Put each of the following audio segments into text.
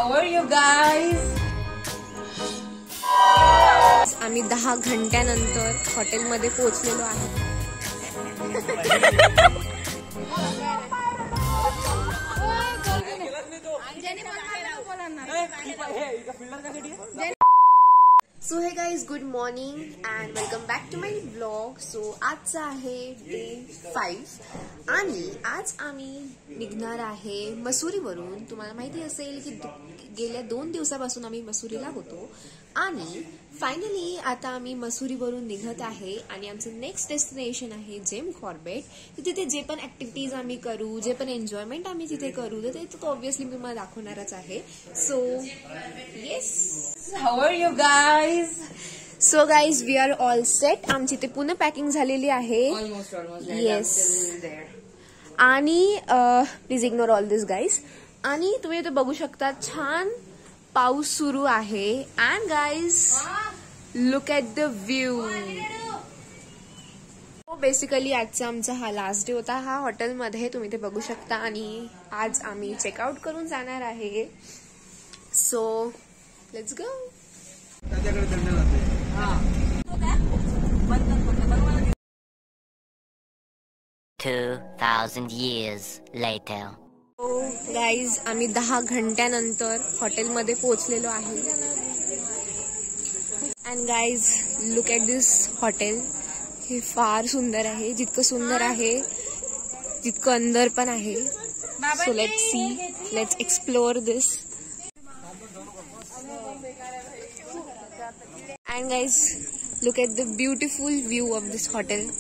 How are you guys? आम्ही 10 घंट्यानंतर हॉटेलमध्ये पोहोचलेलो आहे. So hey guys, good morning and welcome back to my vlog. So आजचा आहे day 5 आणि आज आम्ही निघणार आहे मसुरीवरून. तुम्हाला माहिती असेल की गेल्या 2 दिवसापासून आम्ही मसुरीला होतो आणि फायनली आता आम्ही मसुरीवरून निघत आहे आणि आमचं नेक्स्ट डेस्टिनेशन आहे जिम कॉर्बेट. तर तिथे जे पण ऍक्टिव्हिटीज आम्ही करू, जे पण एन्जॉयमेंट आम्ही तिथे करू, तर ते तर ऑब्व्हियसली मी तुम्हाला दाखवणारच आहे. So yes, How are you guys? So guys, we are all set. आमची इथे पूर्ण पॅकिंग झालेली आहे. Almost. Yes. There. आणि please ignore all this guys. आणि तुम्ही इथे बघू शकता छान पाऊस सुरू आहे. And guys, look at the view. Basically आजचा आमचा हा लास्ट डे होता हा हॉटेलमध्ये, तुम्ही ते बघू शकता. आणि आज आम्ही चेकआउट करून जाणार आहे. So let's go. 2,000 years later. Guys, आम्ही 10 घंट्यानंतर हॉटेलमध्ये पोहोचलेलो आहे. And guys, look at this hotel. हे फार सुंदर आहे. जितकं सुंदर आहे तितकं अंदर पण आहे. So let's see, let's explore this. And guys, look at the beautiful view of this hotel.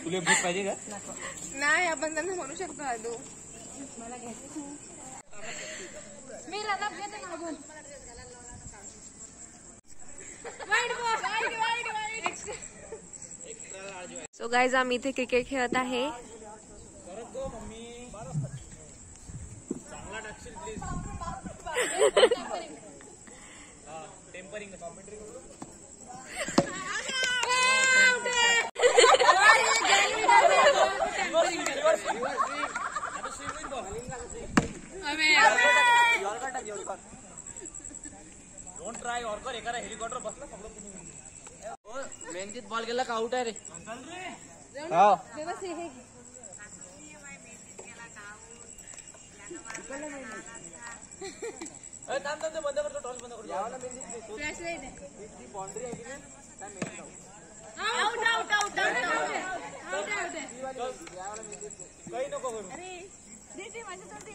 तुला भूक पाहिजे का? नाही, आपण त्यांना म्हणू शकतो आदू. मी रनअप घेते मागून. सो गाईज, आम्ही इथे क्रिकेट खेळत आहे. Don't try yorker. एका हेलिकॉप्टर बसला सगळं मेहनतीत बॉल गेला का आउट आहे रे. बंद करतो, टॉस बंद करतो. बाउंड्री आहे की नाही काय मेहनत. काही नको करू. फिल्डर कशासाठी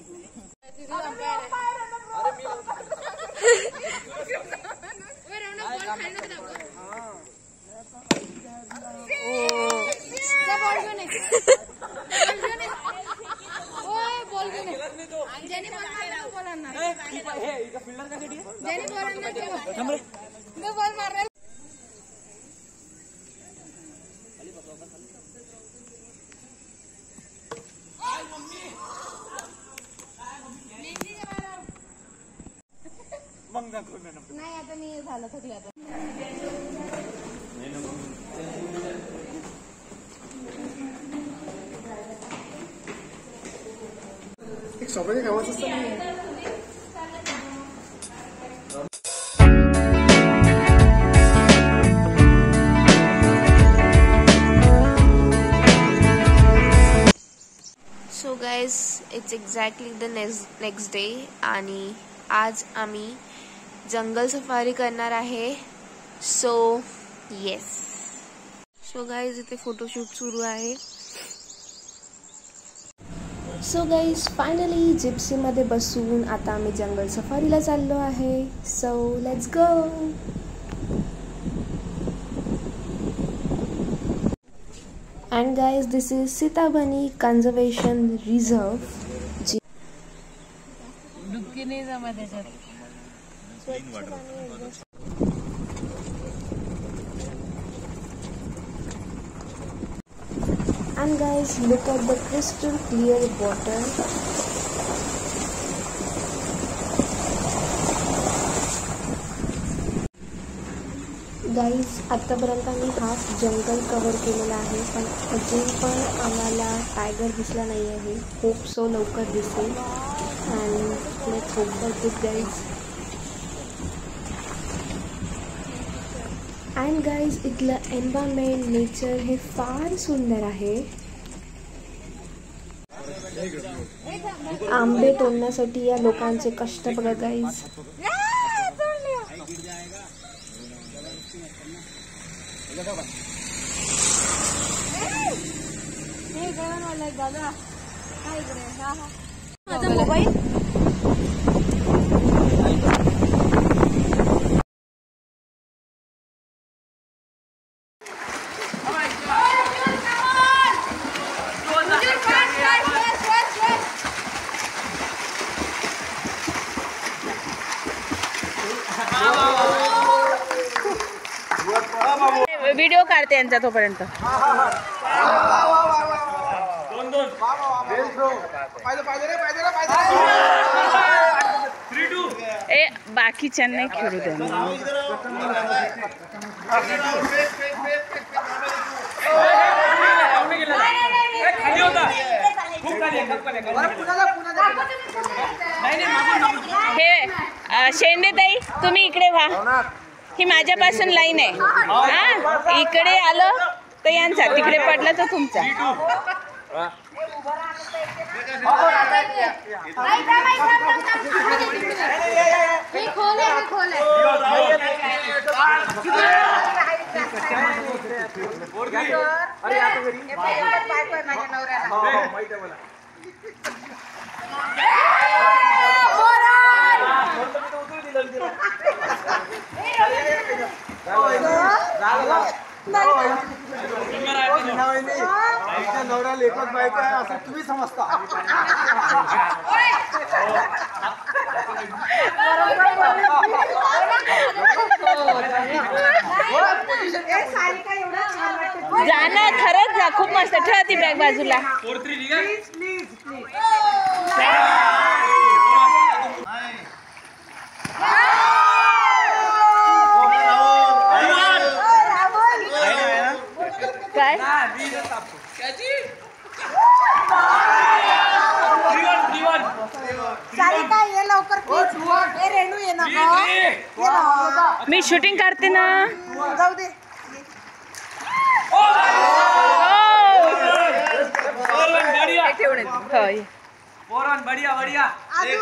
नाही, आता मी झालं थकली आता. एक सॉफ्टवेअर कामाचं असतं. So guys, it's exactly the next day आणि आज आम्ही जंगल सफारी करणार आहे. So yes. सो गाईज, इथे फोटोशूट सुरू आहे. सो गाईज, फायनली जिप्सीमध्ये बसून आता आम्ही जंगल सफारीला चाललो आहे. So let's go. And guys, this is Sitabani Conservation Reserve. डुबकी नाही जमा त्याच्यात. And guys, look at the crystal clear water. Guys आत्तापर्यंत आम्ही हाफ जंगल कवर केलेला आहे, पण अजून पण आम्हाला टायगर दिसला नाही आहे. होप सो लवकर दिसेल and let's hope for good guys. And guys इथलं एन्व्हायरमेंट नेचर हे फार सुंदर आहे. आंबे तोडण्यासाठी या लोकांचे कष्ट बघा गाईज. माझा मोबाईल व्हिडिओ काढते यांचा तोपर्यंत. ए बाकीच्यांना खेळू द्या. हे शेंडेताई तुम्ही इकडे व्हा. ही माझ्यापासून लाईन आहे. हा इकडे आलं तर यांचा, तिकडे पडलं तर तुमचा. नवरा लेखक बायको आहे असं तुम्ही समजता. जाना खरंच जा, खूप मस्त. ठेवा ती बॅग बाजूला. काय मी शूटिंग करते ना. जाऊ दे. बढ़िया बढ़िया. आजू